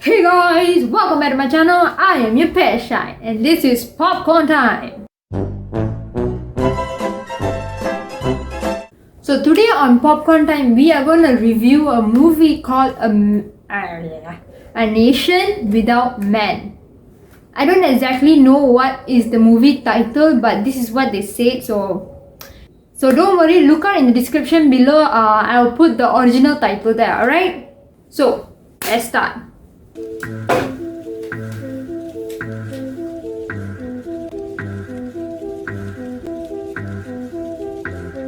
Hey guys, welcome back to my channel. I am your pet shy and this is popcorn time. So today on popcorn time we are going to review a movie called A Nation Without Men. I don't exactly know what is the movie title, but this is what they said, so don't worry, look out in the description below. I'll put the original title there, alright? So let's start.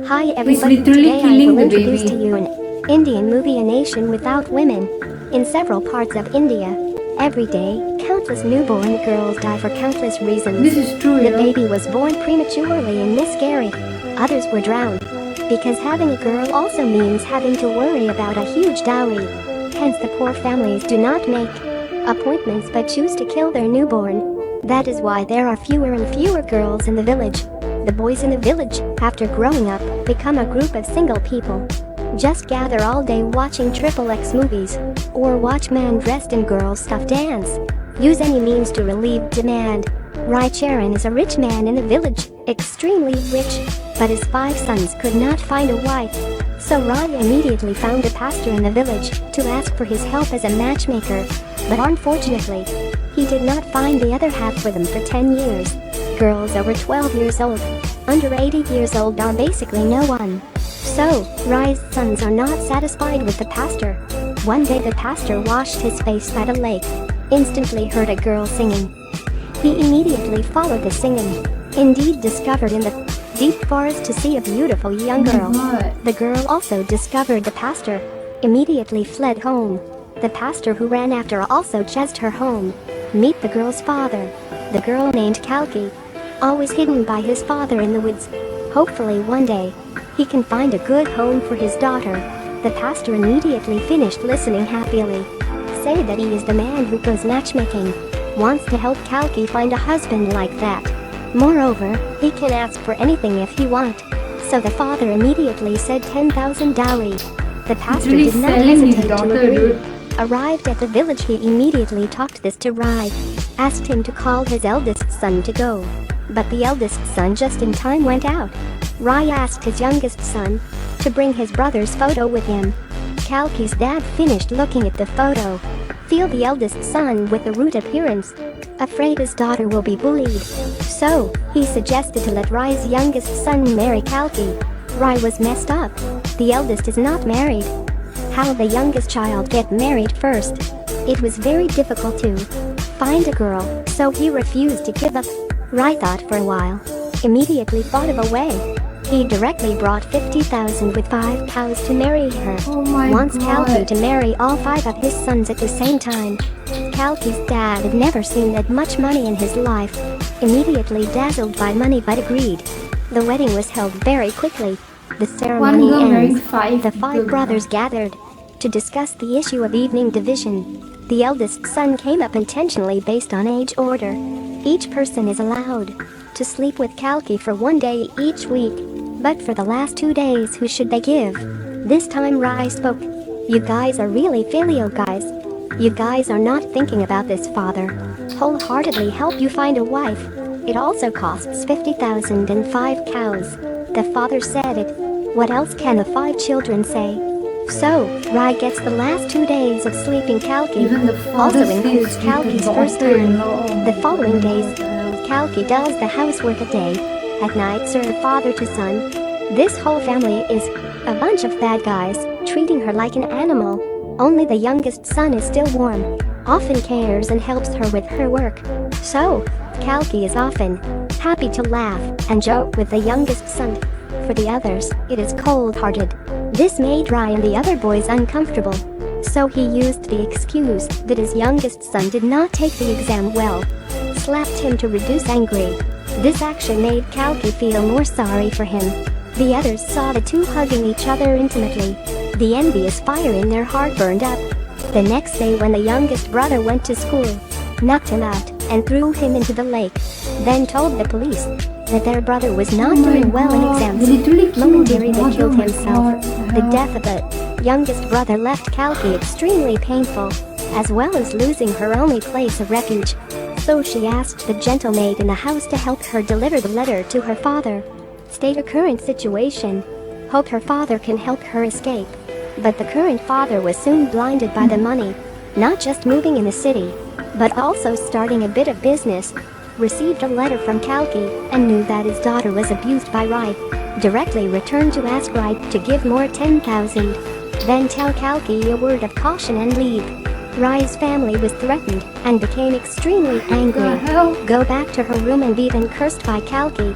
Hi everybody, today I will introduce to you an Indian movie, A Nation Without Women. In several parts of India, every day, countless newborn girls die for countless reasons. This is true. The baby was born prematurely and miscarried. Others were drowned. Because having a girl also means having to worry about a huge dowry. Hence the poor families do not make appointments but choose to kill their newborn. That is why there are fewer and fewer girls in the village. The boys in the village, after growing up, become a group of single people. Just gather all day watching XXX movies, or watch man dressed in girl stuff dance. Use any means to relieve demand. Rai Charan is a rich man in the village, extremely rich, but his 5 sons could not find a wife. So Rai immediately found a pastor in the village to ask for his help as a matchmaker. But unfortunately, he did not find the other half for them for 10 years. Girls over 12 years old, under 80 years old are basically no one. So, Rai's sons are not satisfied with the pastor. One day the pastor washed his face by the lake, instantly heard a girl singing. He immediately followed the singing, indeed discovered in the deep forest to see a beautiful young girl. The girl also discovered the pastor, immediately fled home. The pastor who ran after also chased her home. Meet the girl's father, the girl named Kalki, always hidden by his father in the woods. Hopefully one day, he can find a good home for his daughter. The pastor immediately finished listening happily. Say that he is the man who goes matchmaking, wants to help Kalki find a husband like that. Moreover, he can ask for anything if he want. So the father immediately said 10,000 dowry. The pastor did not hesitate to agree. Arrived at the village, he immediately talked this to Rai, asked him to call his eldest son to go. But the eldest son just in time went out. Rai asked his youngest son to bring his brother's photo with him. Kalki's dad finished looking at the photo. Feel the eldest son with a rude appearance, afraid his daughter will be bullied. So, he suggested to let Rai's youngest son marry Kalki. Rai was messed up. The eldest is not married. How the youngest child get married first? It was very difficult to find a girl, so he refused to give up. Rai thought for a while, immediately thought of a way. He directly brought 50,000 with 5 cows to marry her. Wants Kalki to marry all 5 of his sons at the same time. Kalki's dad had never seen that much money in his life, immediately dazzled by money but agreed. The wedding was held very quickly. The ceremony ends. The 5 brothers gathered to discuss the issue of evening division. The eldest son came up intentionally based on age order. Each person is allowed to sleep with Kalki for 1 day each week. But for the last 2 days, who should they give? This time Rai spoke. You guys are really filial guys. You guys are not thinking about this father. Wholeheartedly help you find a wife. It also costs 50,000 and 5 cows. The father said it. What else can the 5 children say? So, Rai gets the last 2 days of sleeping Kalki, also includes Kalki's first time. The following days, Kalki does the housework a day. At night serve father to son. This whole family is a bunch of bad guys, treating her like an animal. Only the youngest son is still warm, often cares and helps her with her work. So, Kalki is often happy to laugh and joke with the youngest son. For the others, it is cold-hearted. This made Rai and the other boys uncomfortable. So he used the excuse that his youngest son did not take the exam well. Slapped him to reduce angry. This action made Kalki feel more sorry for him. The others saw the two hugging each other intimately. The envious fire in their heart burned up. The next day when the youngest brother went to school, knocked him out and threw him into the lake. Then told the police that their brother was not doing well in exams. Momentarily they killed himself. The death of the youngest brother left Kalki extremely painful. as well as losing her only place of refuge. So she asked the gentle maid in the house to help her deliver the letter to her father. State her current situation. Hope her father can help her escape. But the current father was soon blinded by the money, not just moving in the city, but also starting a bit of business. Received a letter from Kalki and knew that his daughter was abused by Rai. Directly returned to ask Rai to give more 10,000. Then tell Kalki a word of caution and leave. Rai's family was threatened and became extremely angry. Go back to her room and be then cursed by Kalki.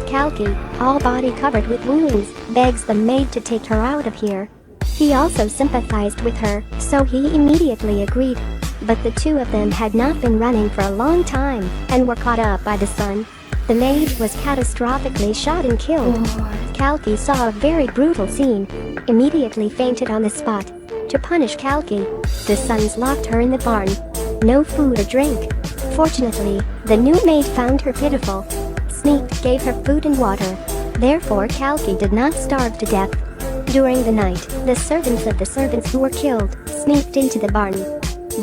Kalki, all body covered with wounds, begs the maid to take her out of here. He also sympathized with her, so he immediately agreed. But the two of them had not been running for a long time and were caught up by the sun. The maid was catastrophically shot and killed. Kalki saw a very brutal scene, immediately fainted on the spot. To punish Kalki, the sons locked her in the barn. No food or drink. Fortunately, the new maid found her pitiful. Sneaked, gave her food and water. Therefore Kalki did not starve to death. During the night, the servants of the servants who were killed sneaked into the barn.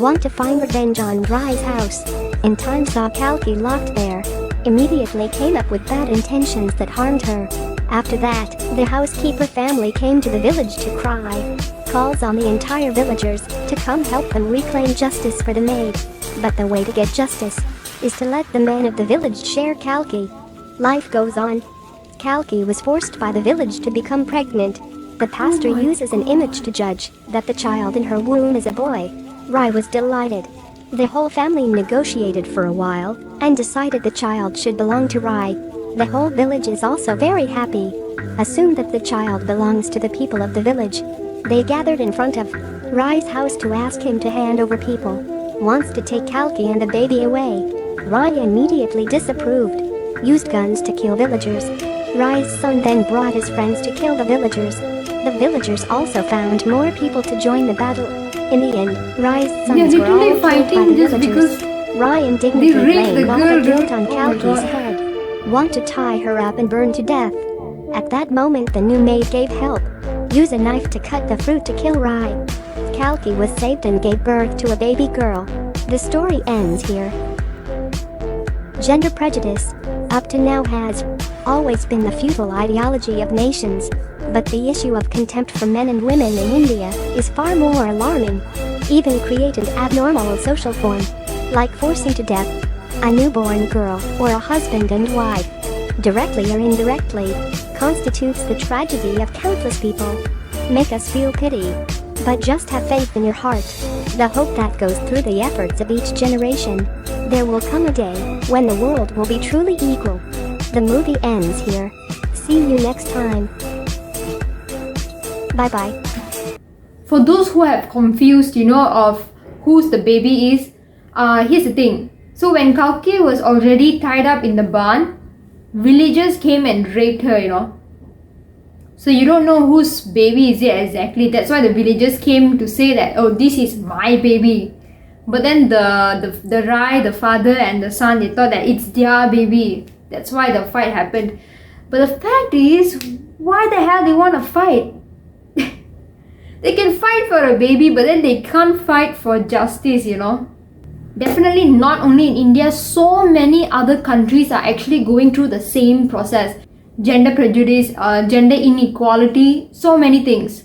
Want to find revenge on Rai's house. In time saw Kalki locked there. Immediately came up with bad intentions that harmed her. After that, the housekeeper family came to the village to cry. Calls on the entire villagers to come help them reclaim justice for the maid. But the way to get justice is to let the men of the village share Kalki. Life goes on. Kalki was forced by the village to become pregnant. The pastor uses an image to judge that the child in her womb is a boy. Rai was delighted. The whole family negotiated for a while and decided the child should belong to Rai. The whole village is also very happy. Assume that the child belongs to the people of the village. They gathered in front of Rai's house to ask him to hand over people. Wants to take Kalki and the baby away. Rai immediately disapproved. Used guns to kill villagers. Rai's son then brought his friends to kill the villagers. The villagers also found more people to join the battle. In the end, Rai's sons were all killed by the villagers. Rai indignantly blamed all the guilt on Kalki's head. Want to tie her up and burn to death. At that moment the new maid gave help. Use a knife to cut the fruit to kill Rai. Kalki was saved and gave birth to a baby girl. The story ends here. Gender prejudice, up to now, has always been the feudal ideology of nations. But the issue of contempt for men and women in India is far more alarming. Even create an abnormal social form, like forcing to death a newborn girl or a husband and wife, directly or indirectly, constitutes the tragedy of countless people. Make us feel pity. But just have faith in your heart, the hope that goes through the efforts of each generation. There will come a day when the world will be truly equal. The movie ends here. See you next time. Bye-bye. For those who have confused, of whose the baby is, here's the thing. So when Kalki was already tied up in the barn, villagers came and raped her, So you don't know whose baby is it exactly. That's why the villagers came to say that, oh, this is my baby. But then the Rai, the father and the son, they thought that it's their baby. That's why the fight happened. But the fact is, why the hell they want to fight? They can fight for a baby, but then they can't fight for justice, Definitely not only in India, so many other countries are actually going through the same process. Gender prejudice, gender inequality, so many things.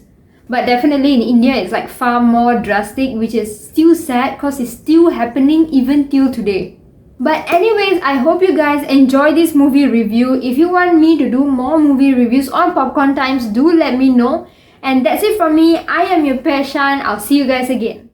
But definitely in India, it's like far more drastic, which is still sad because it's still happening even till today. But anyways, I hope you guys enjoy this movie review. If you want me to do more movie reviews on Popcorn Times, do let me know. And that's it from me. I am your Peshan. I'll see you guys again.